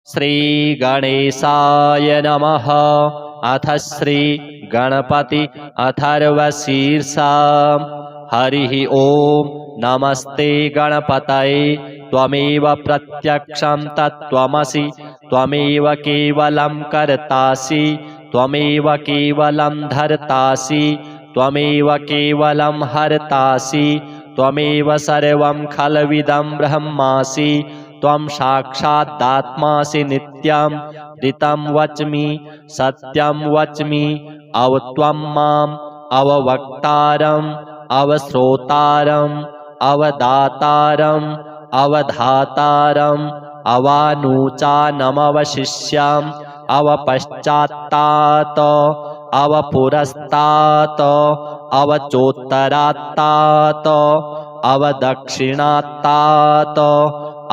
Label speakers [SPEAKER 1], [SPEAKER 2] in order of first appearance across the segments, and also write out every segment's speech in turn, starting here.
[SPEAKER 1] श्रीगणेशाय नमः। अथ श्रीगणपति अथर्वशीर्षा। हरिः ॐ। नमस्ते गणपतये। त्वमेव प्रत्यक्षं तत्त्वमसि। त्वमेव केवलं कर्तासि। त्वमेव केवलं धर्तासि। त्वमेव केवलं हर्तासि। त्वमेव सर्वं खल्विदं ब्रह्मासि। त्वं साक्षादात्मासि नित्यं। ऋतं वच्मि सत्यं वच्मि। त्वं माम् अववक्तारम् अवश्रोतारम् अवदातारम् अवधातारम् अवानुचानमवशिष्याम् अवपश्चात्तात् अवपुरस्तात् अवचोत्तरात्तात् अवदक्षिणात्तात्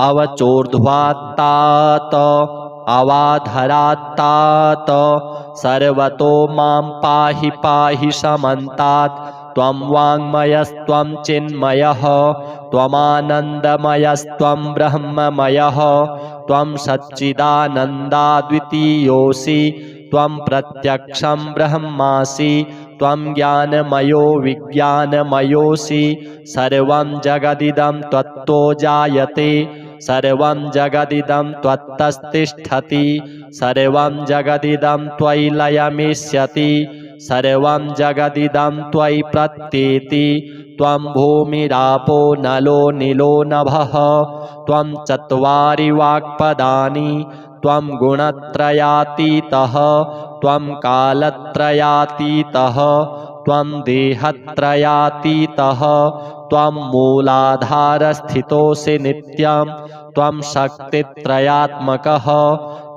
[SPEAKER 1] अवचोर्ध्वात्तात् अवाधरात्तात् सर्वतो मां पाहि पाहि समन्तात्। त्वं वाङ्मयस्त्वं चिन्मयः त्वमानन्दमयस्त्वं ब्रह्ममयः। त्वं सच्चिदानन्दाद्वितीयोऽसि। त्वं प्रत्यक्षं ब्रह्मासि। त्वं ज्ञानमयो विज्ञानमयोऽसि। सर्वं जगदिदं त्वत्तो जायते। सर्वं जगदिदं त्वत्तस्तिष्ठति। सर्वं जगदिदं त्वयि लयमिष्यति। सर्वं जगदिदं त्वयि प्रत्येति। त्वं भूमिरापो नलो नीलो नभः। त्वं चत्वारि वाक्पदानि। त्वं गुणत्रयातीतः। त्वं कालत्रयातीतः। त्वं देहत्रयातीतः। त्वं मूलाधारस्थितोऽसि नित्यं। त्वं शक्तित्रयात्मकः।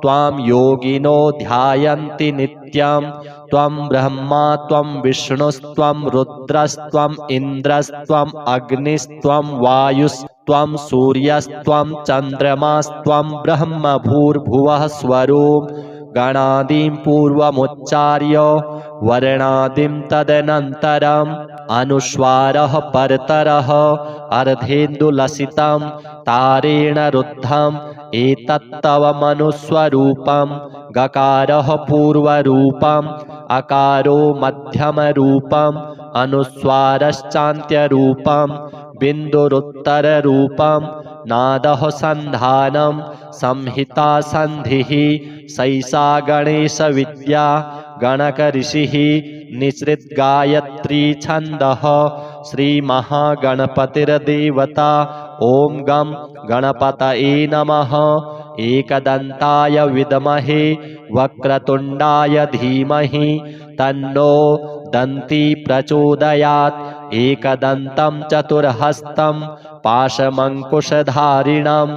[SPEAKER 1] त्वां योगिनो ध्यायन्ति नित्यं। त्वं ब्रह्मा त्वं विष्णुस्त्वं रुद्रस्त्वं इन्द्रस्त्वं अग्निस्त्वं वायुस्त्वं सूर्यस्त्वं चन्द्रमास्त्वं ब्रह्म भूर्भुवः स्वरूप। गणादिं पूर्वमुच्चार्य वर्णादिं तदनन्तरम् अनुस्वारः परतरः अर्धेन्दुलसितं तारेण रुद्धम् एतत्तव मनुस्वरूपं। गकारः पूर्वरूपम् अकारो मध्यमरूपम् अनुस्वारश्चान्त्यरूपम् बिन्दुरुत्तररूपम्। नादः सन्धानं संहिता सन्धिः सैषा गणेशविद्या। गणकऋषिः निसृद्गायत्री छन्दः। श्रीमहागणपतिर्देवता। ॐ गं गणपतये नमः। एकदन्ताय विद्महे वक्रतुण्डाय धीमहि तन्नो दन्ती प्रचोदयात्। एकदन्तं चतुर्हस्तं पाशमङ्कुशधारिणम्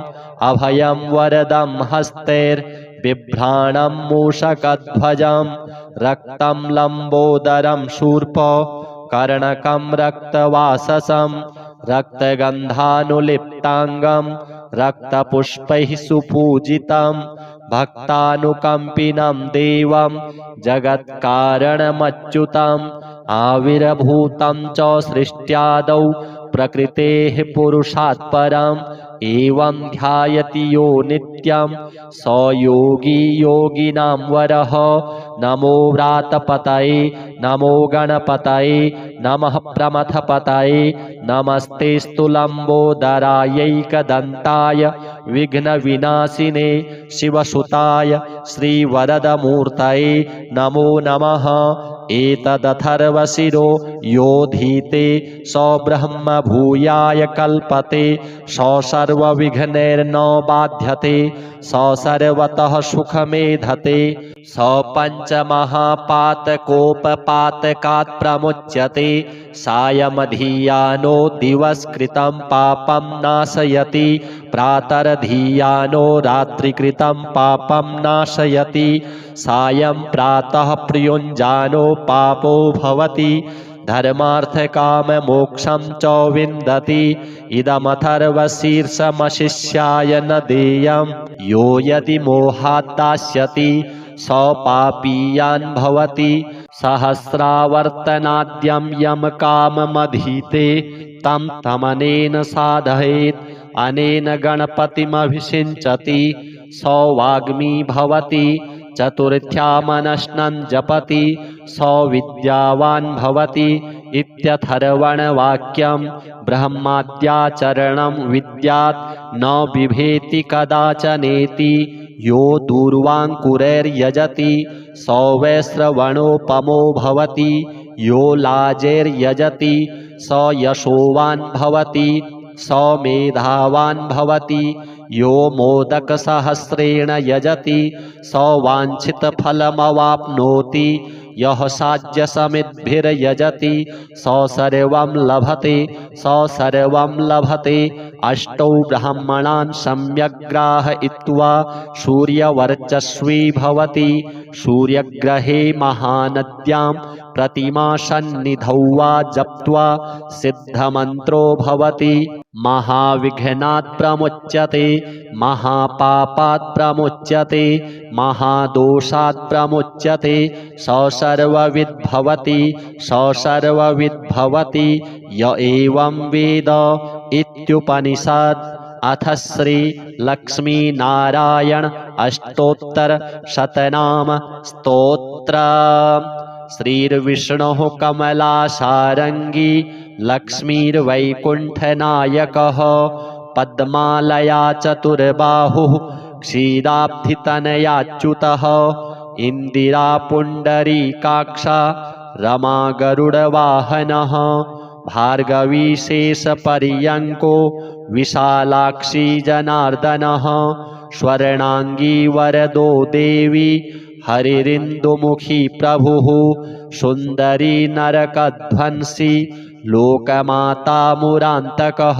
[SPEAKER 1] अभयं वरदं हस्तैर्बिभ्राणं मूषकध्वजं। रक्तं लम्बोदरं शूर्प कर्णकं रक्तवाससं। रक्तगन्धानुलिप्ताङ्गं रक्तपुष्पैः सुपूजितं। भक्तानुकम्पिनं देवं जगत्कारणमच्युतम्। आविर्भूतं च सृष्ट्यादौ प्रकृतेः पुरुषात् परम्। एवं ध्यायति यो नित्यं स योगी योगिनां वरः। नमो व्रातपतये नमो गणपतये नमः प्रमथपतये। नमस्तेऽस्तु लम्बोदरायैकदन्ताय विघ्नविनाशिने शिवसुताय श्रीवरदमूर्तये नमो नमः। एतदथर्वशिरो योधीते स ब्रह्म भूयाय कल्पते। स सर्वविघ्नैर्न बाध्यते। स सर्वतः सुखमेधते। स पञ्चमहापातकोपपातकात् प्रमुच्यते। सायमधियानो दिवसकृतं पापं नाशयति। प्रातर्धियानो रात्रिकृतं पापं नाशयति। सायं प्रातः प्रयुञ्जानो पापो भवति। धर्मार्थकाममोक्षं च विन्दति। इदमथर्वशीर्षमशिष्याय न देयं। यो यदि मोहात् दास्यति स पापीयान् भवति। सहस्रावर्तनाद्यं यम काममधीते तं तमनेन साधयेत्। अनेन गणपतिमभिषिञ्चति स वाग्मी भवति चतुर्थ्यामनश्नं जपति स विद्यावान् भवति इत्यथर्वणवाक्यं ब्रह्माद्याचरणं विद्यात् न बिभेति कदाचनेति यो दूर्वाङ्कुरैर्यजति स वै श्रवणोपमो भवति यो लाजैर्यजति स यशोवान् भवति स मेधावान् भवति यो मोदकसहस्रेण यजति स वाञ्छितफलमवाप्नोति यः साज्यसमिद्भिर्यजति स सर्वं लभते स सर्वं लभते अष्टौ ब्राह्मणान् सम्यग् ग्राहयित्वा सूर्यवर्चस्वी भवति सूर्यग्रहे महानद्यां प्रतिमासन्निधौ वा जप्त्वा सिद्धमन्त्रो भवति महाविघ्नात् प्रमुच्यते महापापात् प्रमुच्यते महादोषात् प्रमुच्यते स सर्वविद् भवति स सर्वविद् भवति य एवं वेद इत्युपनिषत्। अथ श्री लक्ष्मीनारायण अष्टोत्तर शतनाम स्तोत्र। श्रीर्विष्णुः कमलासारङ्गी लक्ष्मीर्वैकुण्ठनायकः पद्मालया चतुर्बाहुः क्षीराब्धितनयाच्युतः इन्दिरा पुण्डरीकाक्षा रमा गरुडवाहनः भार्गवी शेषपर्यङ्को विशालाक्षी जनार्दनः स्वर्णाङ्गी वरदो देवी हरिरिन्दुमुखी प्रभुः सुन्दरी नरकध्वंसी लोकमाता मुरान्तकः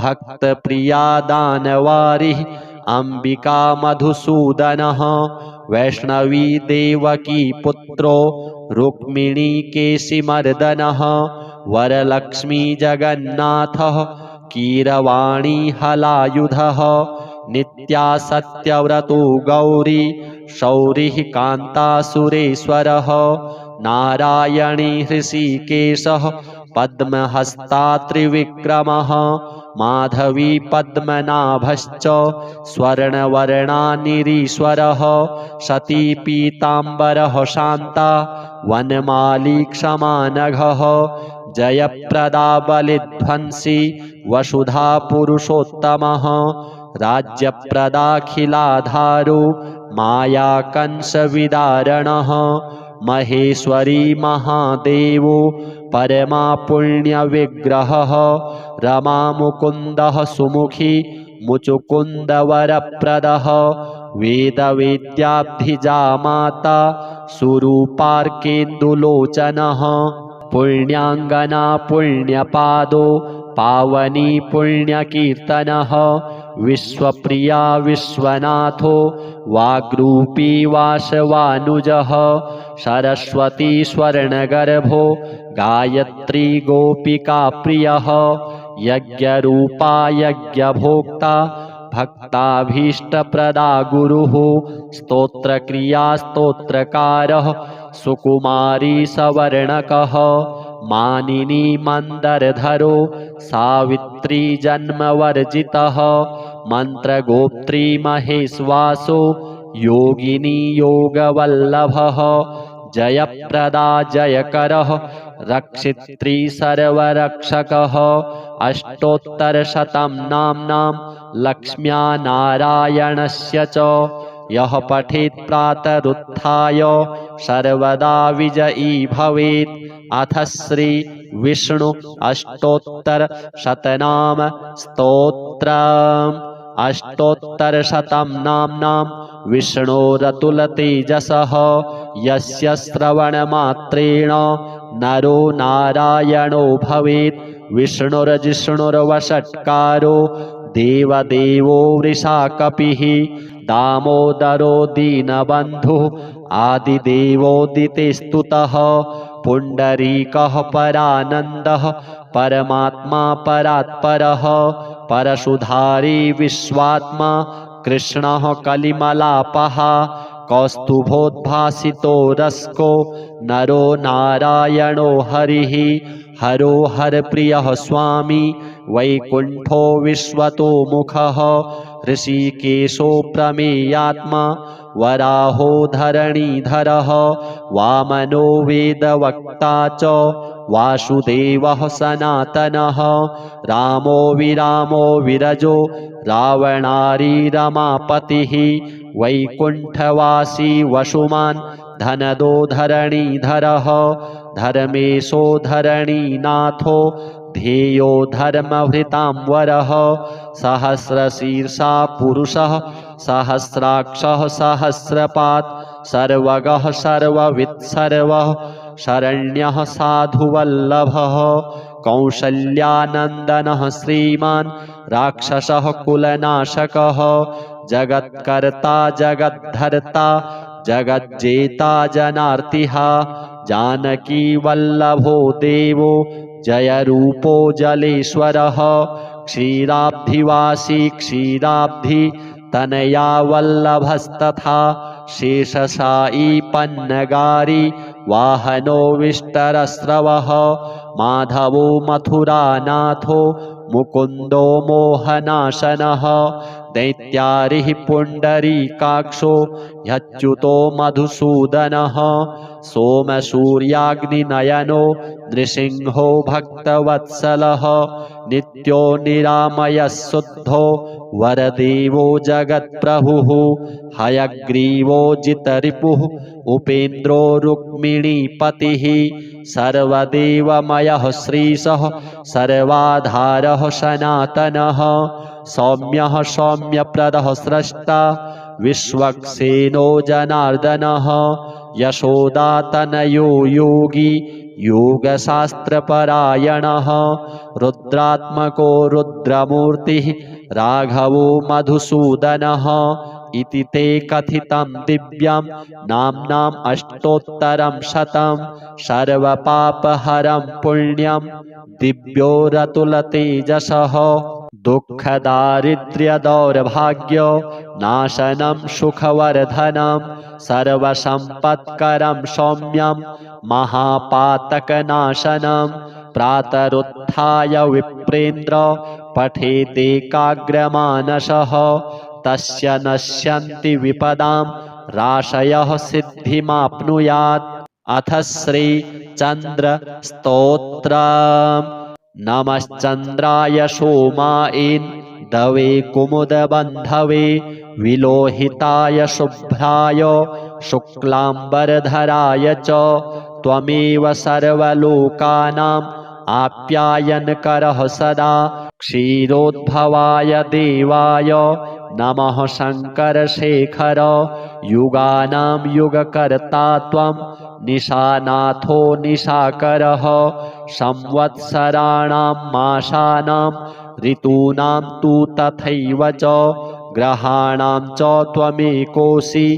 [SPEAKER 1] भक्तप्रिया दानवारिः अम्बिका मधुसूदनः वैष्णवी देवकी पुत्रो रुक्मिणी केशिमर्दनः वरलक्ष्मी जगन्नाथः कीरवाणी हलायुधः नित्या सत्यव्रतो गौरी शौरिः कान्तासुरेश्वरः नारायणी हृषीकेशः पद्महस्ता त्रिविक्रमः माधवी पद्मनाभश्च स्वर्णवर्णानिरीश्वरः सती पीताम्बरः शान्ता वनमाली क्षमानघः जयप्रदा बलिध्वंसी वसुधा पुरुषोत्तमः राज्यप्रदाखिलाधारो मायाकंसविदारणः महेश्वरी महादेवो परमा पुण्यविग्रहः रमामुकुन्दः सुमुखी मुचुकुन्दवरप्रदः वेदवेद्याब्धिजा माता सुरूपार्केन्दुलोचनः पुण्याङ्गना पुण्यपादो पावनी पुण्यकीर्तनः विश्वप्रिया विश्वनाथो वाग्रूपी वासवानुजः सरस्वती स्वर्णगर्भो गायत्री गोपिका प्रियः यज्ञरूपा यज्ञभोक्ता भक्ताभीष्टप्रदा गुरुः स्तोत्रक्रिया स्तोत्रकारः सुकुमारी सवर्णकः मानिनी मन्दरधरो सावित्री जन्मवर्जितः मन्त्रगोप्त्री महेश्वासो योगिनी योगवल्लभः जयप्रदा जयकरः रक्षित्री सर्वरक्षकः अष्टोत्तरशतं नाम्नां लक्ष्म्या नारायणस्य च यः पठेत् प्रातरुत्थाय सर्वदा विजयी भवेत्। अथ श्री विष्णु अष्टोत्तर शतनाम स्तोत्रम्। अष्टोत्तरशतं नाम्नां विष्णोरतुलतेजसः यस्य श्रवणमात्रेण नरो नारायणो भवेत्। विष्णुर्जिष्णुर्वषट्कारो देवदेवो वृषाकपिः दामोदरो दीनबन्धुः आदिदेवोदितेस्तुतः पुण्डरीकः परानन्दः परमात्मा परात्परः परशुधारी विश्वात्मा कृष्णः कलिमलापः कौस्तुभोद्भासितो रस्को नरो नारायणो हरिः हरो हरप्रियः स्वामी वैकुण्ठो विश्वतो मुखः ऋषिकेशो प्रमेयात्मा वराहो धरणीधरः वामनो वेदवक्ता च वासुदेवः सनातनः रामो विरामो विरजो रावणारी रमापतिः वैकुण्ठवासी वसुमान् धनदो धरणीधरः धर्मेशो धरणीनाथो ध्येयो धर्मभृतांवरः सहस्रशीर्षा पुरुषः सहस्राक्षः सहस्रपात् सर्वगः सर्ववित् सर्वः शरण्यः साधुवल्लभः कौसल्यानन्दनः श्रीमान् राक्षसः कुलनाशकः जगत्कर्ता जगद्धर्ता जगज्जेता जनार्तिः जानकी वल्लभो देवो जयरूपो जलेश्वरः क्षीराब्धिवासी क्षीराब्धि तनया वल्लभस्तथा शेषशायी पन्नगारी वाहनो विष्टरस्रवः माधवो मथुरानाथो मुकुन्दो मोहनाशनः दैत्यारिः पुण्डरीकाक्षो ह्यच्युतो मधुसूदनः सोमसूर्याग्निनयनो नृसिंहो भक्तवत्सलः नित्यो निरामयः शुद्धो वरदेवो जगत्प्रभुः हयग्रीवो जितरिपुः उपेन्द्रो रुक्मिणीपतिः सर्वदेवमयः श्रीशः सर्वाधारः सनातनः सौम्यः सौम्यप्रदः स्रष्टा विश्वक्सेनो जनार्दनः यशोदातनयो योगी योगशास्त्रपरायणः रुद्रात्मको रुद्रमूर्तिः राघवो मधुसूदनः इति ते कथितं दिव्यं नाम्नाम् अष्टोत्तरं शतं सर्वपापहरं पुण्यं दिव्यो रतुलतेजसः दुःखदारिद्र्यदौर्भाग्य नाशनं सुखवर्धनं सर्वसम्पत्करं सौम्यं महापातकनाशनं प्रातरुत्थाय विप्रेन्द्र पठेतेकाग्रमानसः तस्य नश्यन्ति विपदां राशयः सिद्धिमाप्नुयात्। अथ श्री चन्द्र स्तोत्रम्। नमश्चन्द्राय सोमायेन्दवे कुमुदबन्धवे विलोहिताय शुभ्राय शुक्लाम्बरधराय च त्वमेव सर्वलोकानाम् आप्यायनकरः सदा क्षीरोद्भवाय देवाय नमः शङ्करशेखर युगानां युगकर्ता त्वं निशानाथो निशाकरः संवत्सराणां मासानां ऋतूनां तु तथैव च ग्रहाणां च त्वमेकोऽसि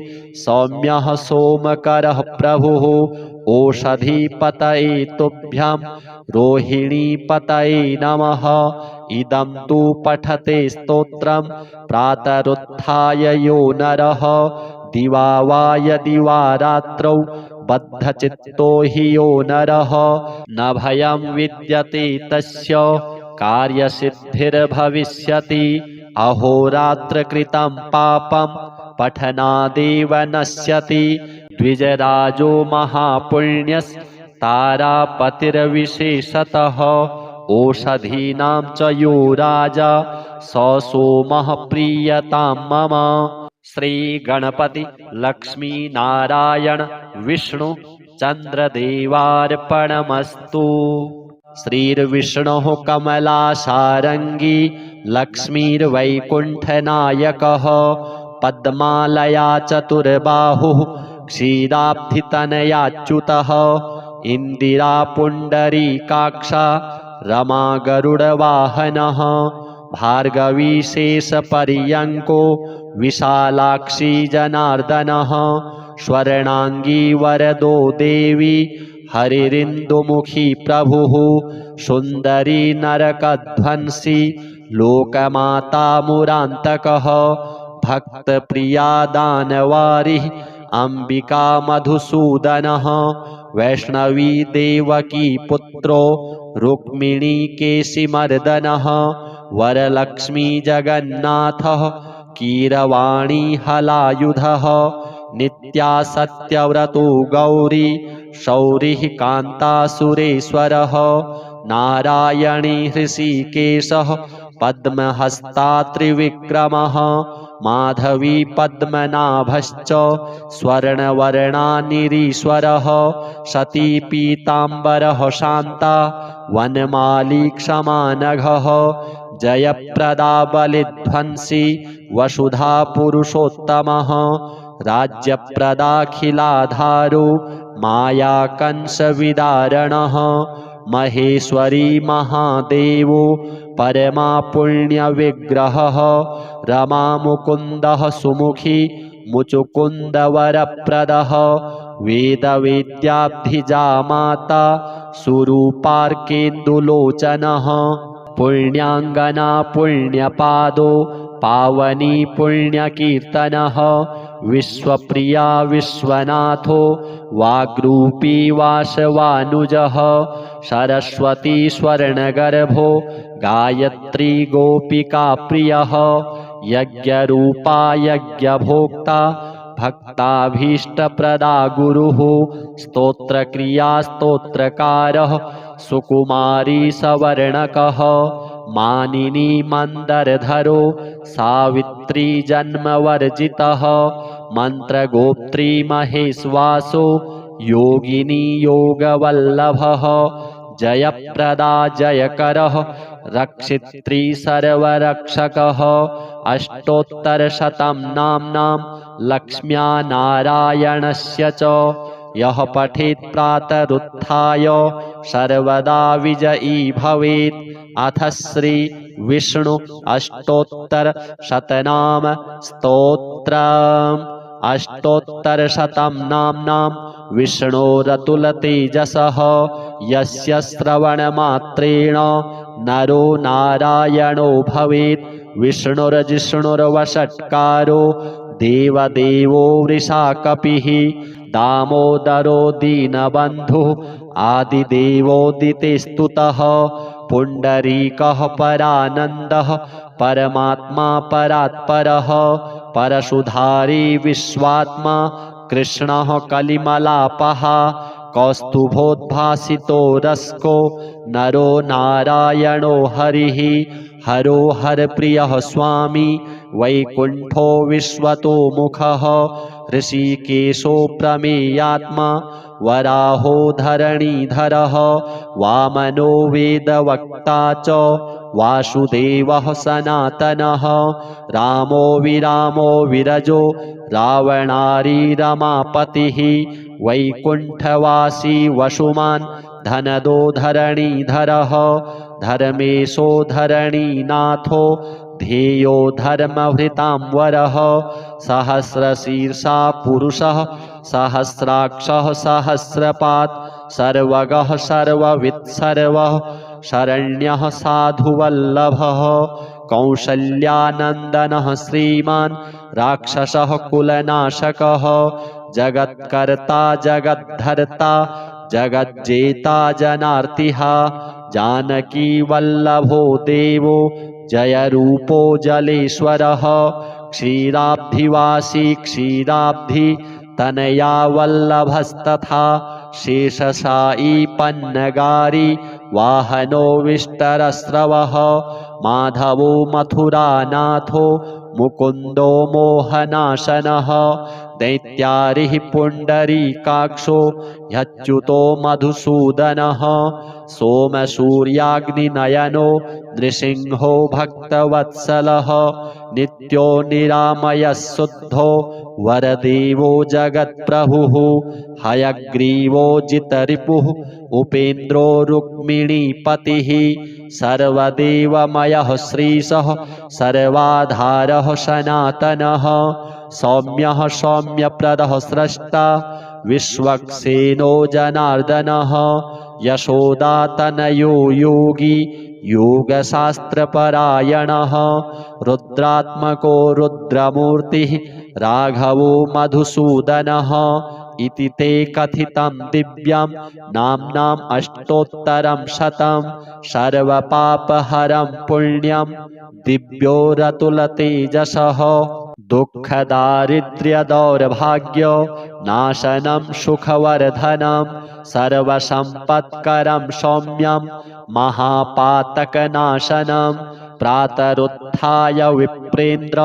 [SPEAKER 1] सौम्यः सोमकरः प्रभुः ओषधीपतये तुभ्यं रोहिणीपतये नमः। इदं तु पठते स्तोत्रं प्रातरुत्थाय यो नरः दिवा वा यदि वा रात्रौ बद्धचित्तो हि यो नरः न भयं विद्यते तस्य कार्यसिद्धिर्भविष्यति अहोरात्रकृतं पापं पठनादेव नश्यति द्विजराजो महापुण्यस्तारापतिर्विशेषतः ओषधीनां च यो राजा स सोमः प्रीयतां मम। श्रीगणपति लक्ष्मी नारायण विष्णु चन्द्रदेवार्पणमस्तु। श्रीर्विष्णुः कमलासारङ्गी लक्ष्मीर्वैकुण्ठनायकः पद्मालया चतुर्बाहुः क्षीराब्धितनयाच्युतः इन्दिरा पुण्डरीकाक्षा रमा गरुडवाहनः भार्गवी शेषपर्यङ्को विशालाक्षी जनार्दनः स्वर्णाङ्गी वरदो देवी हरिरिन्दुमुखी प्रभुः सुन्दरी नरकध्वंसी लोकमाता मुरान्तकः भक्तप्रिया दानवारिः अम्बिका मधुसूदनः वैष्णवी देवकी पुत्रो रुक्मिणी केशिमर्दनः वरलक्ष्मी जगन्नाथः कीरवाणी हलायुधः नित्या सत्यव्रतो गौरी शौरिः कान्तासुरेश्वरः नारायणी हृषीकेशः पद्महस्ता त्रिविक्रमः माधवी पद्मनाभश्च स्वर्णवर्णानिरीश्वरः सती पीताम्बरः शान्ता वनमाली क्षमानघः जयप्रदा बलिध्वंसी वसुधा पुरुषोत्तमः राज्यप्रदाखिलाधारो मायाकंसविदारणः महेश्वरी महादेवो परमा पुण्यविग्रहः रमामुकुन्दः सुमुखी मुचुकुन्दवरप्रदः वेदवेद्याब्धिजा माता सुरूपार्केन्दुलोचनः पुण्याङ्गना पुण्यपादो पावनी पुण्यकीर्तनः विश्वप्रिया विश्वनाथो वाग्रूपी वासवानुजः सरस्वती स्वर्णगर्भो गायत्री गोपिकाप्रियः यज्ञरूपा यज्ञभोक्ता भक्ताभीष्टप्रदा गुरुः स्तोत्रक्रिया स्तोत्रकारः सुकुमारी सवर्णकः मानिनी मन्दरधरो सावित्री जन्मवर्जितः मन्त्रगोप्त्री महेश्वासो योगिनी योगवल्लभः जयप्रदा जयकरः रक्षित्री सर्वरक्षकः अष्टोत्तरशतं नाम्नां लक्ष्म्या नारायणस्य च यः पठेत् प्रातरुत्थाय सर्वदा विजयी भवेत् अथ श्री विष्णु अष्टोत्तरशतनाम स्तोत्रम् अष्टोत्तरशतं नाम्नां विष्णोरतुलतेजसः यस्य श्रवणमात्रेण नरो नारायणो भवेत् विष्णुर्जिष्णुर्वषट्कारो देवदेवो वृषाकपिः दामोदरो दीनबन्धुः आदिदेवोदितेस्तुतः पुण्डरीकः परानन्दः परमात्मा परात्परः परशुधारी विश्वात्मा कृष्णः कलिमलापः कौस्तुभोद्भासितो रस्को नरो नारायणो हरिः हरो हरप्रियः स्वामी वैकुण्ठो विश्वतो मुखः ऋषिकेशो प्रमेयात्मा वराहो धरणीधरः वामनो वेदवक्ता च वासुदेवः सनातनः रामो विरामो विरजो रावणारी रमापतिः वैकुण्ठवासी वसुमान् धनदो धरणीधरः धर्मेशो धरणीनाथो ध्येयो धर्मभृतांवरः सहस्रशीर्षा पुरुषः सहस्राक्षः सहस्रपात् सर्वगः सर्ववित् सर्वः शरण्यः साधुवल्लभः कौसल्यानन्दनः श्रीमान् राक्षसः कुलनाशकः जगत्कर्ता जगद्धर्ता जगज्जेता जनार्तिः जानकी वल्लभो देवो जयरूपो जलेश्वरः क्षीराब्धिवासी क्षीराब्धि तनया वल्लभस्तथा शेषशायी पन्नगारी वाहनो विष्टरस्रवः माधवो मथुरानाथो मुकुन्दो मोहनाशनः दैत्यारिः पुण्डरीकाक्षो ह्यच्युतो मधुसूदनः सोमसूर्याग्निनयनो नृसिंहो भक्तवत्सलः नित्यो निरामयः शुद्धो वरदेवो जगत्प्रभुः हयग्रीवो जितरिपुः उपेन्द्रो रुक्मिणीपतिः सर्वदेवमयः श्रीशः सर्वाधारः सनातनः सौम्यः सौम्यप्रदः स्रष्टा विश्वक्सेनो जनार्दनः यशोदातनयो योगी योगशास्त्रपरायणः रुद्रात्मको रुद्रमूर्तिः राघवो मधुसूदनः इति ते कथितं दिव्यं नाम्नाम् अष्टोत्तरं शतं सर्वपापहरं पुण्यं दिव्योरतुलतेजसः दुःखदारिद्र्यदौर्भाग्यो नाशनं सुखवर्धनं सर्वसम्पत्करं सौम्यं महापातकनाशनं प्रातरुत्थाय विप्रेन्द्र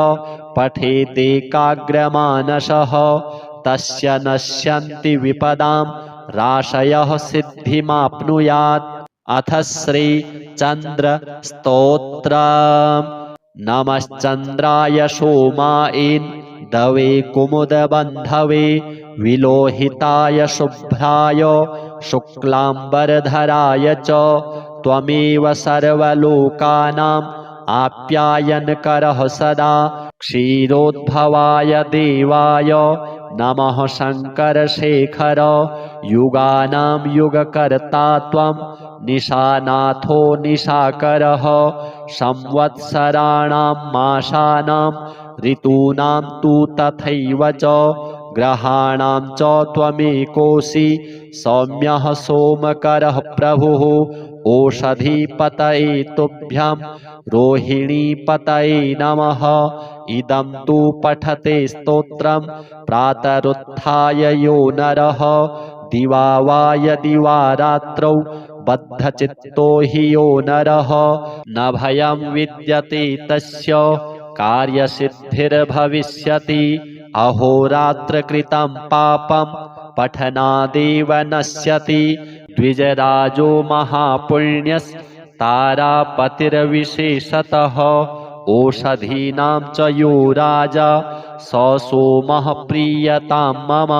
[SPEAKER 1] पठेदेकाग्रमानसः तस्य नश्यन्ति विपदां राशयः सिद्धिमाप्नुयात्। अथ श्रीचन्द्रस्तोत्रम्। नमश्चन्द्राय सोमायेन्दवे कुमुदबन्धवे विलोहिताय शुभ्राय शुक्लाम्बरधराय च त्वमेव सर्वलोकानाम् आप्यायनकरः सदा क्षीरोद्भवाय देवाय नमः शङ्करशेखर युगानां युगकर्ता त्वं निशानाथो निशाकरः संवत्सराणां मासानां ऋतूनां तु तथैव च ग्रहाणां च त्वमेकोऽसि सौम्यः सोमकरः प्रभुः ओषधीपतये तुभ्यं रोहिणीपतये नमः। इदं तु पठते स्तोत्रं प्रातरुत्थाय यो नरः दिवा वा यदि वा रात्रौ बद्धचित्तो हि यो नरः न भयं विद्यते तस्य कार्यसिद्धिर्भविष्यति अहोरात्रकृतं पापं पठनादेव नश्यति द्विजराजो महापुण्यस्तारापतिर्विशेषतः ओषधीनां च यो राजा स सोमः प्रीयतां मम।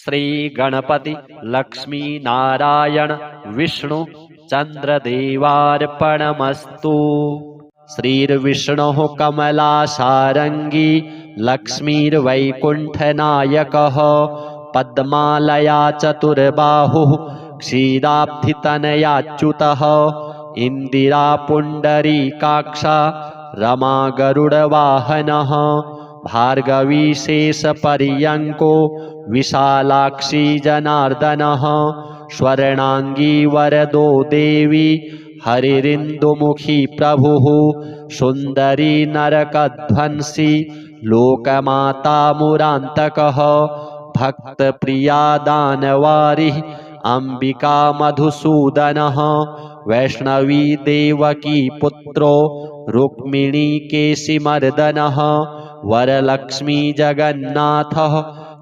[SPEAKER 1] श्रीगणपति लक्ष्मी नारायण विष्णु चन्द्रदेवार्पणमस्तु। श्रीर्विष्णुः कमलासारङ्गी लक्ष्मीर्वैकुण्ठनायकः पद्मालया चतुर्बाहुः क्षीराब्धितनयाच्युतः इन्दिरा पुण्डरीकाक्षा रमा गरुडवाहनः भार्गवी शेषपर्यङ्को विशालाक्षी जनार्दनः स्वर्णाङ्गी वरदो देवी हरिरिन्दुमुखी प्रभुः सुन्दरी नरकध्वंसी लोकमाता मुरान्तकः भक्तप्रिया दानवारिः अम्बिका मधुसूदनः वैष्णवी देवकी पुत्रो रुक्मिणी केशिमर्दनः वरलक्ष्मी जगन्नाथः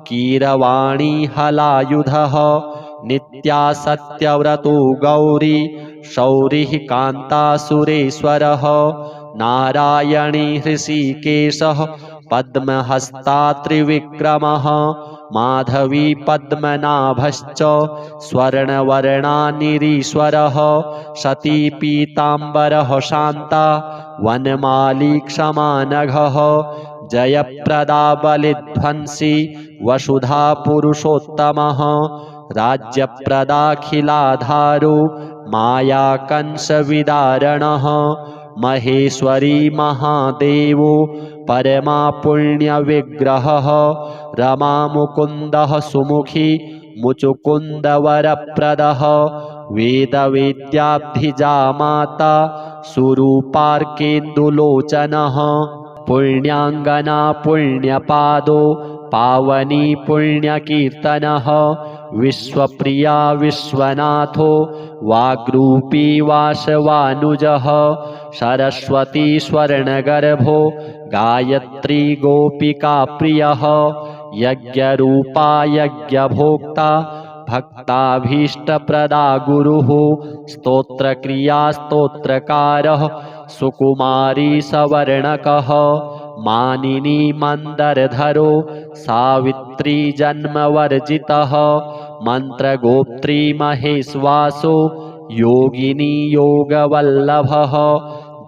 [SPEAKER 1] कीरवाणी हलायुधः नित्या सत्यव्रतो गौरी शौरिः कान्तासुरेश्वरः नारायणी हृषीकेशः पद्महस्ता त्रिविक्रमः माधवी पद्मनाभश्च स्वर्णवर्णानिरीश्वरः सती पीताम्बरः शान्ता वनमाली क्षमानघः जयप्रदा बलिध्वंसी वसुधा पुरुषोत्तमः राज्यप्रदाखिलाधारो मायाकंसविदारणः महेश्वरी महादेवो परमा पुण्यविग्रहः रमामुकुन्दः सुमुखी मुचुकुन्दवरप्रदः वेदवेद्याब्धिजा माता सुरूपार्केन्दुलोचनः पुण्याङ्गना पुण्यपादो पावनी पुण्यकीर्तनः विश्वप्रिया विश्वनाथो वाग्रूपी वासवानुजः सरस्वती स्वर्णगर्भो गायत्री गोपिका प्रियः यज्ञरूपा यज्ञभोक्ता भक्ताभीष्टप्रदा गुरुः स्तोत्रक्रिया स्तोत्रकारः सुकुमारी सवर्णकः मानिनी मन्दरधरो सावित्री जन्मवर्जितः मन्त्रगोप्त्री महेश्वासो योगिनी योगवल्लभः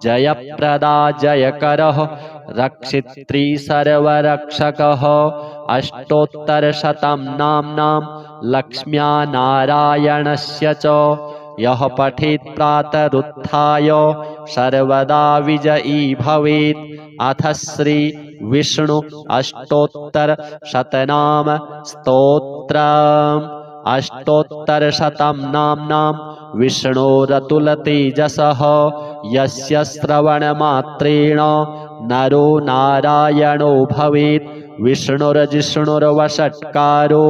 [SPEAKER 1] जयप्रदा जयकरः रक्षित्री सर्वरक्षकः अष्टोत्तरशतं नाम्नां लक्ष्म्या नारायणस्य च यः पठेत् प्रातरुत्थाय सर्वदा विजयी भवेत्। अथ श्री विष्णु अष्टोत्तरशतनाम स्तोत्रम्। अष्टोत्तरशतं नाम्नां विष्णोरतुलतेजसः यस्य श्रवणमात्रेण नरो नारायणो भवेत्। विष्णुर्जिष्णुर्वषट्कारो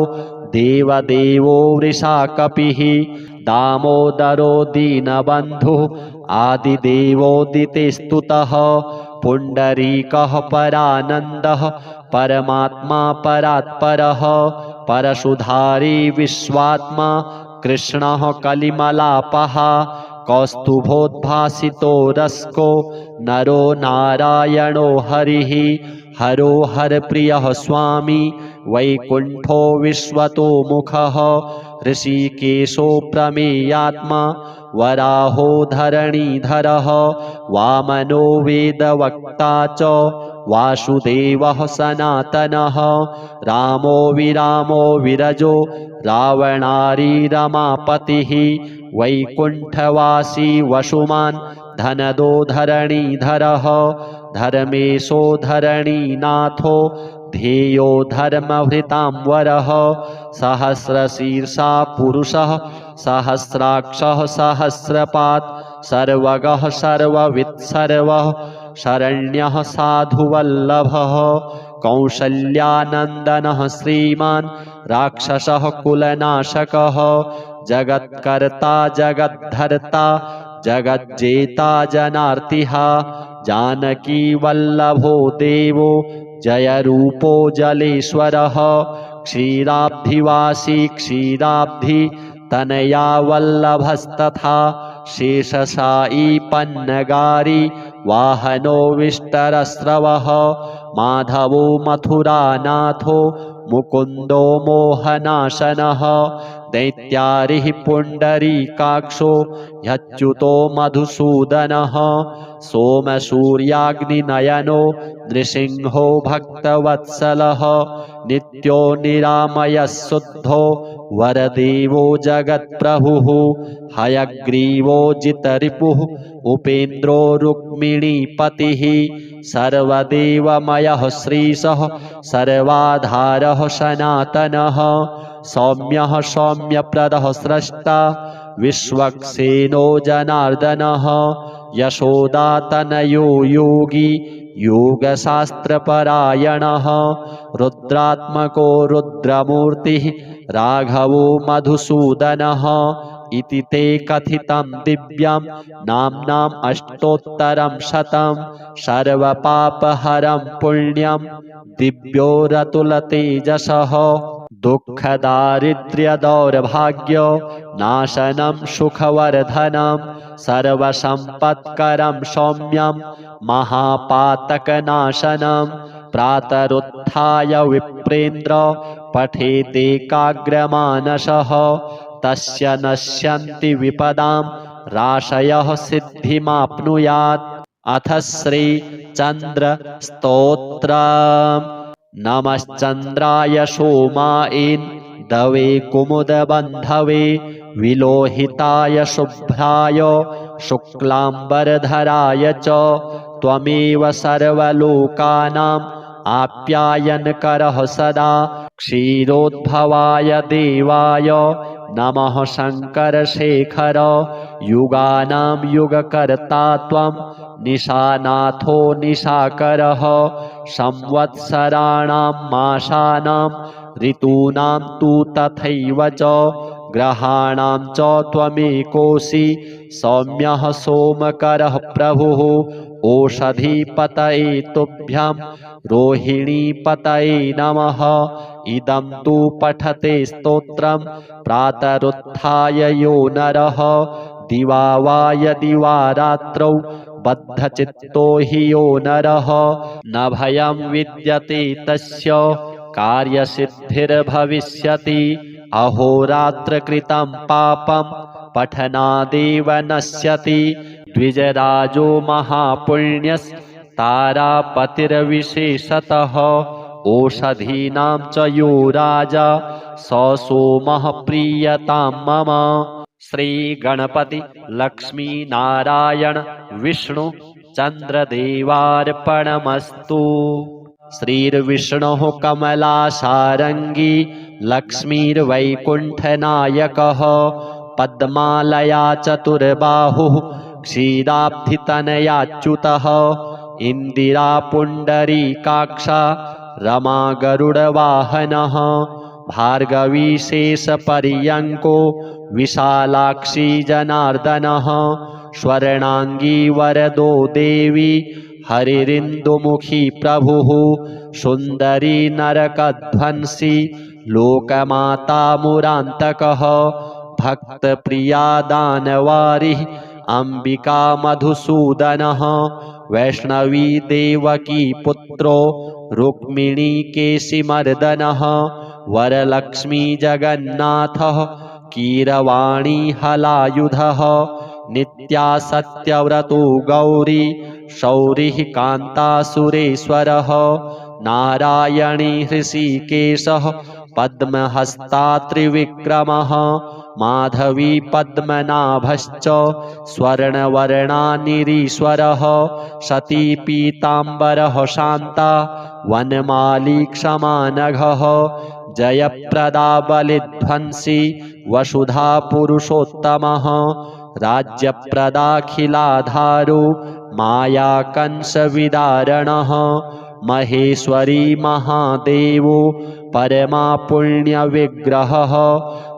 [SPEAKER 1] देवदेवो वृषाकपिः दामोदरो दीनबन्धुः आदिदेवोदितेस्तुतः पुण्डरीकः परानन्दः परमात्मा परात्परः परशुधारी विश्वात्मा कृष्णः कलिमलापः कौस्तुभोद्भासितो रस्को नरो नारायणो हरिः हरो हरप्रियः स्वामी वैकुण्ठो विश्वतोमुखः ऋषिकेशो प्रमेयात्मा वराहो धरणीधरः वामनो वेदवक्ता च वासुदेवः सनातनः रामो विरामो विरजो रावणारी रमापतिः वैकुण्ठवासी वसुमान् धनदो धरणीधरः धर्मेशो धरणीनाथो ध्येयो धर्मभृतांवरः सहस्रशीर्षा पुरुषः सहस्राक्षः सहस्रपात् सर्वगः सर्ववित् सर्वः शरण्यः साधुवल्लभः कौसल्यानन्दनः श्रीमान् राक्षसः कुलनाशकः जगत्कर्ता जगद्धर्ता जगज्जेता जनार्तिः जानकी वल्लभो देवो जयरूपो जलेश्वरः क्षीराब्धिवासी क्षीराब्धि तनया वल्लभस्तथा शेषशायी पन्नगारी वाहनो विष्टरस्रवः माधवो मथुरानाथो मुकुन्दो मोहनाशनः दैत्यारिः पुण्डरीकाक्षो ह्यच्युतो मधुसूदनः सोमसूर्याग्निनयनो नृसिंहो भक्तवत्सलः नित्यो निरामयः शुद्धो वरदेवो जगत्प्रभुः हयग्रीवो जितरिपुः उपेन्द्रो रुक्मिणीपतिः सर्वदेवमयः श्रीशः सर्वाधारः सनातनः सौम्यः सौम्यप्रदः स्रष्टा विश्वक्सेनो जनार्दनः यशोदातनयो योगी योगशास्त्रपरायणः रुद्रात्मको रुद्रमूर्तिः राघवो मधुसूदनः इति ते कथितं दिव्यं नाम्नाम् अष्टोत्तरं शतं सर्वपापहरं पुण्यं दिव्यो रतुलतेजसः दुःखदारिद्र्यदौर्भाग्य नाशनं सुखवर्धनं सर्वसम्पत्करं सौम्यं महापातकनाशनं प्रातरुत्थाय विप्रेन्द्र पठेतेकाग्रमानसः तस्य नश्यन्ति विपदां राशयः सिद्धिमाप्नुयात्। अथ श्री चन्द्र स्तोत्रम्। नमश्चन्द्राय सोमायेन्दवे कुमुदबन्धवे विलोहिताय शुभ्राय शुक्लाम्बरधराय च त्वमेव सर्वलोकानाम् आप्यायनकरः सदा क्षीरोद्भवाय देवाय नमः शङ्करशेखर युगानां युगकर्ता त्वं निशानाथो निशाकरः संवत्सराणां मासानां ऋतूनां तु तथैव च ग्रहाणां च त्वमेकोऽसि सौम्यः सोमकरः प्रभुः ओषधीपतये तुभ्यं रोहिणीपतये नमः। इदं तु पठते स्तोत्रं प्रातरुत्थाय यो नरः दिवा वा यदि वा रात्रौ बद्धचित्तो हि यो नरः न भयं विद्यते तस्य कार्यसिद्धिर्भविष्यति अहोरात्रकृतं पापं पठनादेव नश्यति द्विजराजो महापुण्यस्तारापतिर्विशेषतः ओषधीनां च यो राजा स सोमः प्रीयतां मम। श्री गणपति लक्ष्मी नारायण विष्णु चंद्रदेवार्पणमस्तु। श्रीर्विष्णुः कमलासारंगी लक्ष्मीर्वैकुंठनायकः पद्मालया चतुर्बाहुः क्षीराब्धितनयाच्युतः इंदिरा पुंडरीकाक्षा रमा गरुडवाहनः भार्गवी शेषपर्यंको विशालाक्षी जनार्दनः स्वर्णांगी वरदो देवी हरिरिन्दुमुखी प्रभुः सुंदरी नरकध्वंसी लोकमाता मुरान्तकः भक्तप्रिया दानवारी अंबिका मधुसूदनः वैष्णवी देवकी पुत्रो रुक्मिणी केशिमर्दनः वरलक्ष्मी जगन्नाथः कीरवाणी हलायुधः नित्या सत्यव्रतो गौरी शौरिः कान्तासुरेश्वरः नारायणी हृषिकेशः पद्महस्ता त्रिविक्रमः माधवी पद्मनाभश्च स्वर्णवर्णानिरीश्वरः सती पीताम्बरः शान्ता वनमाली क्षमानघः जयप्रदा बलिध्वंसी वसुधा पुरुषोत्तमः राज्यप्रदाखिलाधारो माया कंसविदारणः महेश्वरी महादेवो परमा पुण्यविग्रहः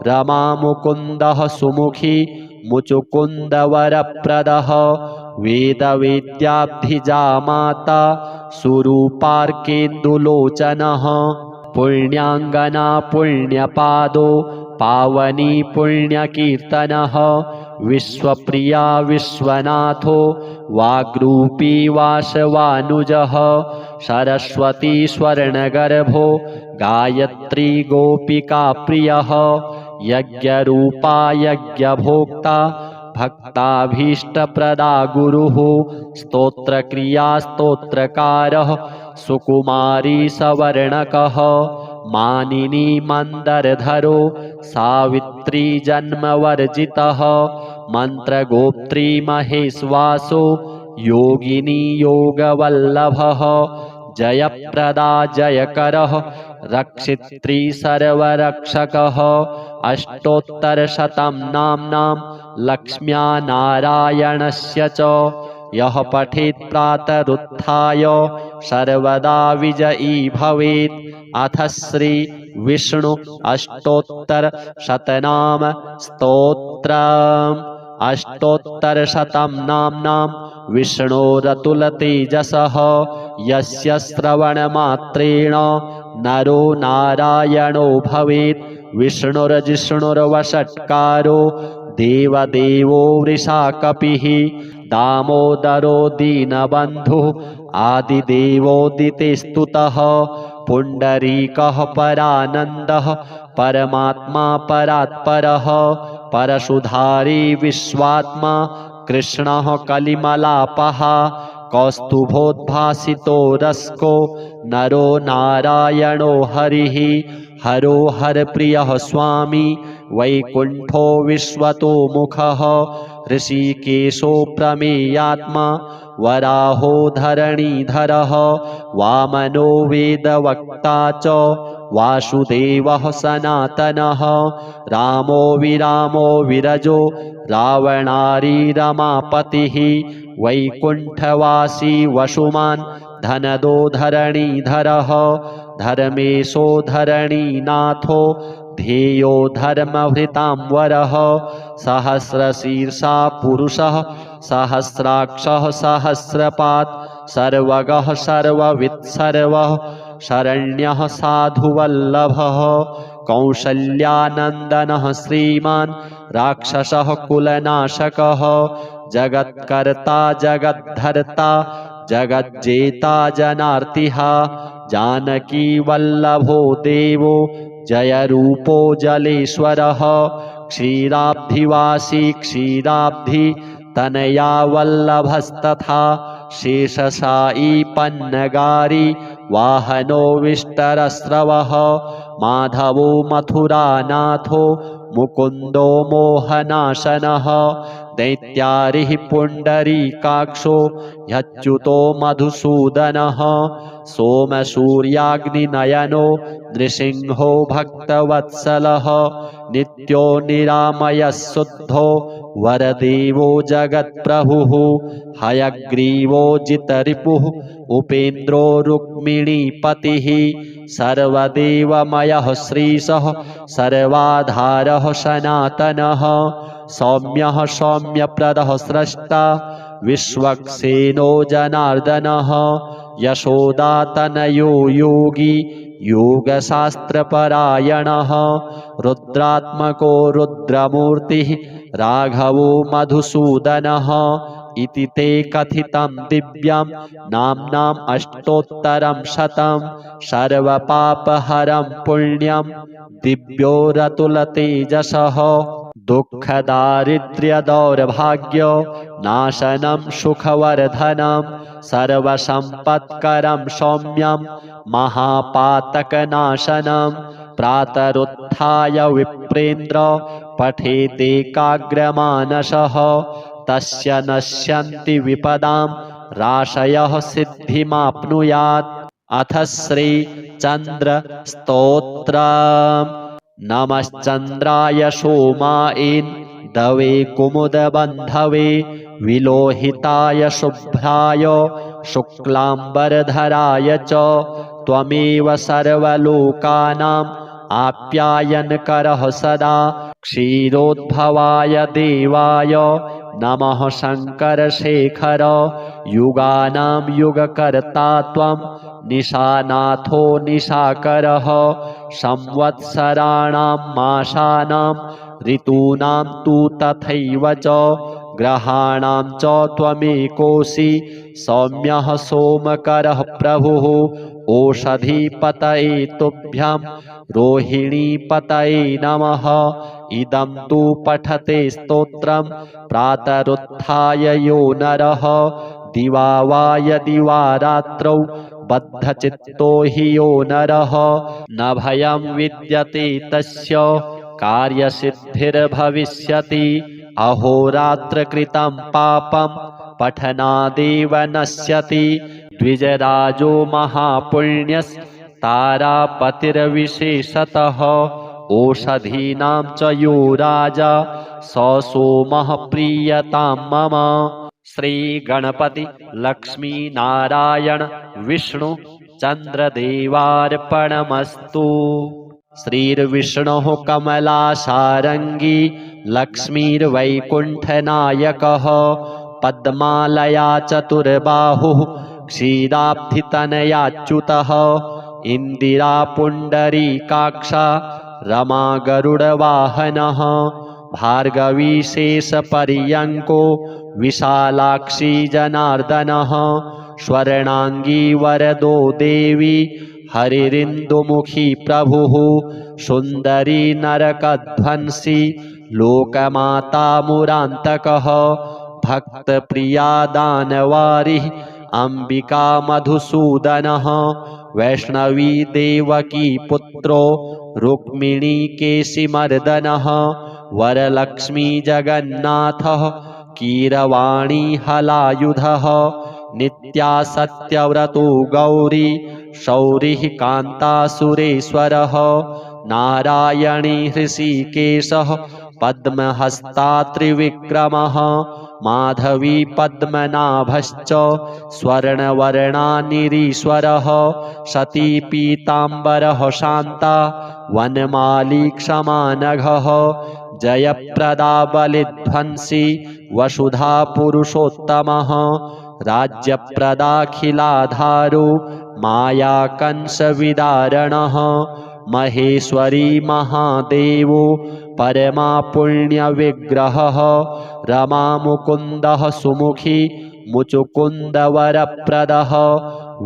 [SPEAKER 1] रमा मुकुन्दः सुमुखी मुचुकुन्दवरप्रदः वेदवेद्याब्धिजा माता सुरूपार्केन्दुलोचनः पुण्याङ्गना पुण्यपादो पावनी पुण्यकीर्तनः विश्वप्रिया विश्वनाथो वाग्रूपी वासवानुजः सरस्वती स्वर्णगर्भो गायत्री गोपिका प्रियः यज्ञरूपा यज्ञभोक्ता भक्ताभीष्टप्रदा गुरुः स्तोत्रक्रिया स्तोत्रकारः सुकुमारी सवर्णकः मानिनी मंदरधरो सावित्री जन्मवर्जितः मंत्रगोप्त्री महेश्वासो योगिनी योगवल्लभः जयप्रदा जयकरः रक्षित्री सर्वरक्षकः अष्टोत्तरशतं नाम्नां लक्ष्म्या नारायणस्य च यः पठेत् प्रातरुत्थाय सर्वदा विजयी भवेत्। अथ श्री विष्णु अष्टोत्तरशतनाम स्तोत्रम्। अष्टोत्तरशतं नाम्नां विष्णोरतुलतेजसः यस्य श्रवणमात्रेण नरो नारायणो भवेत्। विष्णुर्जिष्णुर्वषट्कारो देवदेवो वृषाकपिः दामोदरो दीनबन्धुः आदिदेवोदितेस्तुतः पुण्डरीकः परानन्दः परमात्मा परात्परः परशुधारी विश्वात्मा कृष्णः कलिमलापः कौस्तुभोद्भासितो रस्को नरो नारायणो हरिः हरो हरप्रियः स्वामी वैकुण्ठो विश्वतो मुखः ऋषिकेशो प्रमेयात्मा वराहो धरणीधरः वामनो वेदवक्ता च वासुदेवः सनातनः रामो विरामो विरजो रावणारी रमापतिः वैकुण्ठवासी वसुमान् धनदो धरणीधरः धर्मेशो धरणीनाथो ध्येयो धर्मभृतांवरः सहस्रशीर्षा पुरुषः सहस्राक्षः सहस्रपात् सर्वगः सर्ववित् सर्वः शरण्यः साधुवल्लभः कौसल्यानन्दनः श्रीमान् राक्षसः कुलनाशकः जगत्कर्ता जगद्धर्ता जगज्जेता जनार्तिः जानकी वल्लभो देवो जयरूपो जलेश्वरः क्षीराब्धिवासी क्षीराब्धि तनया वल्लभस्तथा शेषशायी पन्नगारी वाहनो विष्टरस्रवः माधवो मथुरानाथो मुकुन्दो मोहनाशनः दैत्यारिः पुण्डरीकाक्षो ह्यच्युतो मधुसूदनः सोमसूर्याग्निनयनो नृसिंहो भक्तवत्सलः नित्यो निरामयः शुद्धो वरदेवो जगत्प्रभुः हयग्रीवो जितरिपुः उपेन्द्रो रुक्मिणीपतिः सर्वदेवमयः श्रीशः सर्वाधारः सनातनः सौम्यः सौम्यप्रदः स्रष्टा विश्वक्सेनो जनार्दनः यशोदातनयो योगी योगशास्त्रपरायणः रुद्रात्मको रुद्रमूर्तिः राघवो मधुसूदनः इति ते कथितं दिव्यं नाम्नाम् अष्टोत्तरं शतं सर्वपापहरं पुण्यं दिव्यो रतुलतेजसः दुःखदारिद्र्यदौर्भाग्य नाशनं सुखवर्धनं सर्वसम्पत्करं सौम्यं महापातकनाशनं प्रातरुत्थाय विप्रेन्द्र पठेतेकाग्रमानसः तस्य नश्यन्ति विपदां राशयः सिद्धिमाप्नुयात्। अथ श्रीचन्द्रस्तोत्रम्। नमश्चन्द्राय सोमायेन्दवे कुमुदबन्धवे विलोहिताय शुभ्राय शुक्लाम्बरधराय च त्वमेव सर्वलोकानाम् आप्यायनकरः सदा क्षीरोद्भवाय देवाय नमः शङ्करशेखर युगानां युगकर्ता त्वं निशानाथो निशाकरः संवत्सराणां मासानां ऋतूनां तु तथैव च ग्रहाणां च त्वमेकोऽसि सौम्यः सोमकरः प्रभुः ओषधीपतये तुभ्यं रोहिणीपतये नमः। इदं तु पठते स्तोत्रं प्रातरुत्थाय यो नरः दिवा वा यदि वा रात्रौ बद्धचित्तो हि यो नरः न भयं विद्यते तस्य कार्यसिद्धिर्भविष्यति अहोरात्रकृतं पापं पठनादेव नश्यति द्विजराजो महापुण्यस्तारापतिर्विशेषतः ओषधीनां च यो राजा स सोमः प्रीयतां मम। श्रीगणपति लक्ष्मी नारायण विष्णु चन्द्रदेवार्पणमस्तु। श्रीर्विष्णुः कमलासारङ्गी लक्ष्मीर्वैकुण्ठनायकः पद्मालया चतुर्बाहुः क्षीराब्धितनयाच्युतः इन्दिरा पुण्डरीकाक्षा रमा गरुडवाहनः भार्गवी शेषपर्यङ्को विशालाक्षी जनार्दनः स्वर्णाङ्गी वरदो देवी हरिरिन्दुमुखी प्रभुः सुन्दरी नरकध्वंसी लोकमाता मुरान्तकः भक्तप्रिया दानवारिः अम्बिका मधुसूदनः वैष्णवी देवकी पुत्रो रुक्मिणी केशिमर्दनः वरलक्ष्मी जगन्नाथः कीरवाणी हलायुधः नित्या सत्यव्रतो गौरी शौरिः कान्तासुरेश्वरः नारायणी हृषीकेशः पद्महस्ता त्रिविक्रमः माधवी पद्मनाभश्च स्वर्णवर्णानिरीश्वरः सती पीताम्बरः शान्ता वनमाली क्षमानघः जयप्रदा बलिध्वंसी वसुधा पुरुषोत्तमः राज्यप्रदाखिलाधारो मायाकंसविदारणः महेश्वरी महादेवो परमा पुण्यविग्रहः रमामुकुन्दः सुमुखी मुचुकुन्दवरप्रदः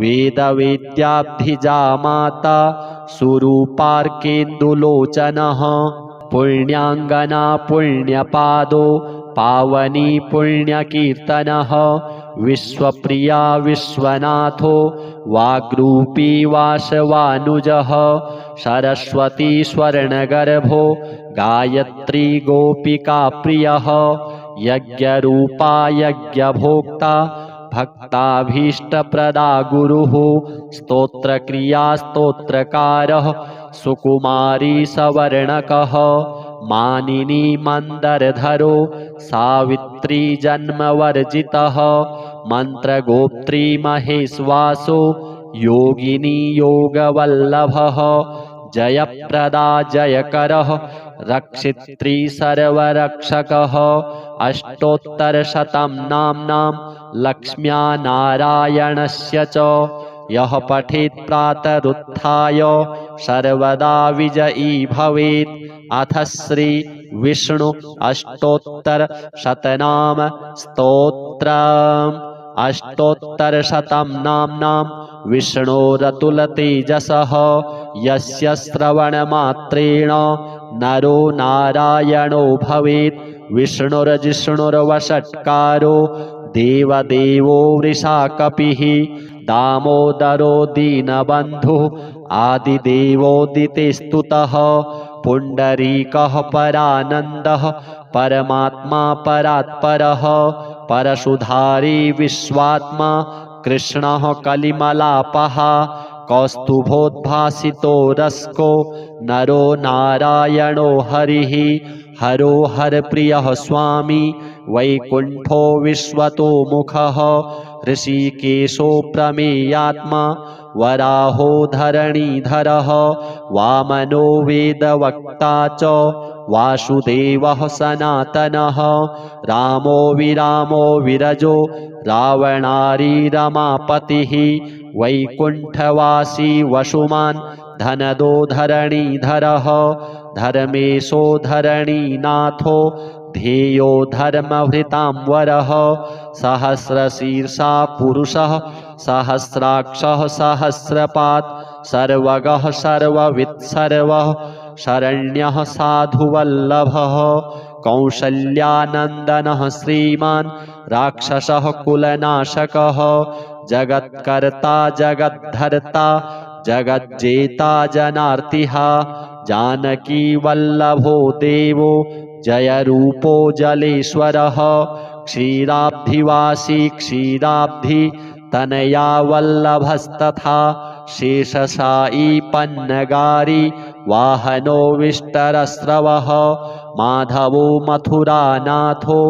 [SPEAKER 1] वेदवेद्याब्धिजामाता सुरूपार्केन्दुलोचनः पुण्याङ्गना पुण्यपादो पावनी पुण्यकीर्तनः विश्वप्रिया विश्वनाथो वाग्रूपी वासवानुजः सरस्वती स्वर्णगर्भो गायत्री गोपिका प्रियः यज्ञरूपा यज्ञभोक्ता भक्ताभीष्टप्रदा गुरुः स्तोत्रक्रिया स्तोत्रकारः सुकुमारी सवर्णकः मानिनी मन्दरधरो सावित्री जन्मवर्जितः मन्त्रगोप्त्री महेश्वासो योगिनी योगवल्लभः जयप्रदा जयकरः रक्षित्री सर्वरक्षकः अष्टोत्तरशतं नाम्नां लक्ष्म्या नारायणस्य च यः पठेत् प्रातरुत्थाय सर्वदा विजयी भवेत्। अथ श्री विष्णु अष्टोत्तरशतनाम स्तोत्रम्। अष्टोत्तरशतं नाम्नां विष्णोरतुलतेजसः यस्य श्रवणमात्रेण नरो नारायणो भवेत्। विष्णुर्जिष्णुर्वषट्कारो देवदेवो वृषाकपिः दामोदरो दीनबन्धुः आदिदेवोदितिस्तुतः पुण्डरीकः परानन्दः परमात्मा परात्परः परशुधारी विश्वात्मा कृष्णः कलिमलापः कौस्तुभोद्भासितो रस्को नरो नारायणो हरिः हरो हरप्रियः स्वामी वैकुण्ठो विश्वतो मुखः ऋषिकेशो प्रमेयात्मा वराहो धरणीधरः वामनो वेदवक्ता च वासुदेवः सनातनः रामो विरामो विरजो रावणारी रमापतिः वैकुण्ठवासी वसुमान् धनदो धरणीधरः धर्मेशो धरणीनाथो ध्येयो धर्मभृतांवरः सहस्रशीर्षा पुरुषः सहस्राक्षः सहस्रपात् सर्वगः सर्ववित् सर्वः शरण्यः साधुवल्लभः कौसल्यानन्दनः श्रीमान् राक्षसः कुलनाशकः जगत्कर्ता जगद्धर्ता जगज्जेता जनार्तिः जानकी वल्लभो देवो जयरूपो जलेश्वरः क्षीराब्धिवासी क्षीराब्धि तनया वल्लभस्तथा शेषशायी पन्नगारी वाहनो विष्टरस्रवः माधवो मथुरानाथो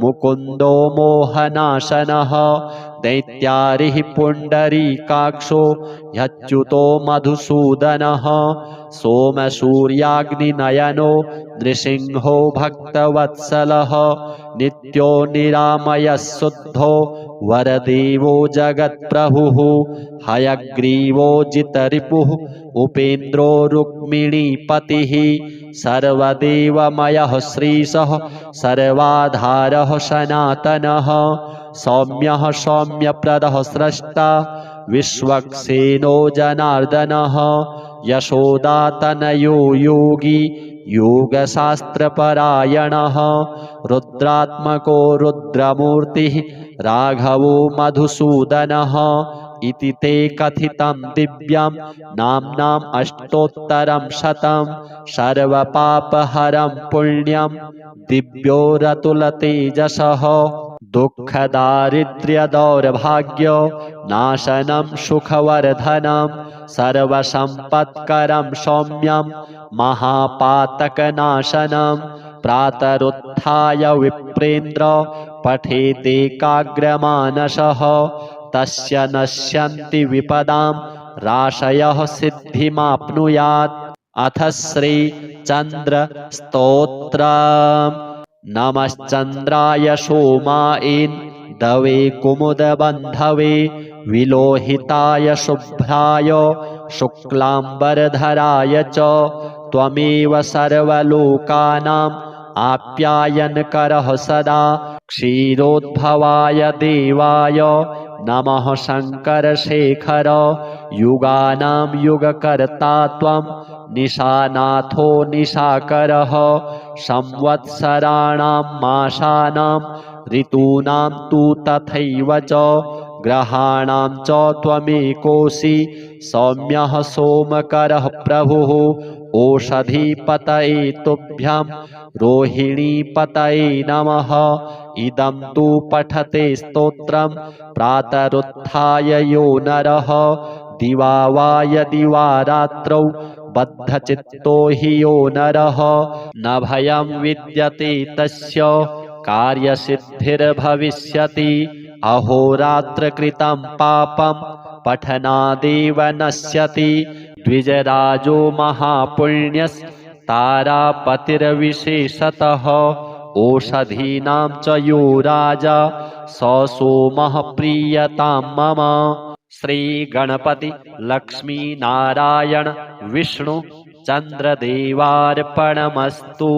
[SPEAKER 1] मुकुन्दो मोहनाशनः दैत्यारिः पुण्डरीकाक्षो ह्यच्युतो मधुसूदनः सोमसूर्याग्निनयनो नृसिंहो भक्तवत्सलः नित्यो निरामयः शुद्धो वरदेवो जगत्प्रभुः हयग्रीवो जितरिपुः उपेन्द्रो रुक्मिणीपतिः सर्वदेवमयः श्रीशः सर्वाधारः सनातनः सौम्यः सौम्यप्रदः स्रष्टा विश्वक्सेनो जनार्दनः यशोदातनयो योगी योगशास्त्रपरायणः रुद्रात्मको रुद्रमूर्तिः राघवो मधुसूदनः इति ते कथितं दिव्यं नाम्नाम् अष्टोत्तरं शतं सर्वपापहरं पुण्यं दिव्यो रतुलतेजसः दुःखदारिद्र्यदौर्भाग्य नाशनं सुखवर्धनं सर्वसम्पत्करं सौम्यं महापातकनाशनं प्रातरुत्थाय विप्रेन्द्र पठेदेकाग्रमानसः तस्य नश्यन्ति विपदां राशयः सिद्धिमाप्नुयात्। अथ श्री चन्द्र स्तोत्रम्। नमश्चन्द्राय सोमायेन्दवे कुमुदबन्धवे विलोहिताय शुभ्राय शुक्लाम्बरधराय च त्वमेव सर्वलोकानाम् आप्यायनकरः सदा क्षीरोद्भवाय देवाय नमः शङ्करशेखर युगानां युगकर्ता त्वं निशानाथो निशाकरः संवत्सराणां मासानां ऋतूनां तु तथैव च ग्रहाणां च त्वमेकोऽसि सौम्यः सोमकरः प्रभुः ओषधीपतये तुभ्यं रोहिणीपतये नमः। इदं तु पठते स्तोत्रं प्रातरुत्थाय यो नरः दिवा वा यदि वा रात्रौ बद्धचित्तो हि यो नरः न भयं विद्यते तस्य कार्यसिद्धिर्भविष्यति। अहोरात्रकृतं पापं पठनादेव नश्यति। द्विजराजो महापुण्यस्तारापतिर्विशेषतः ओषधीनां च यो राजा स सोमः प्रीयतां मम। श्रीगणपति लक्ष्मी नारायण विष्णु चंद्रदेवार्पणमस्तु।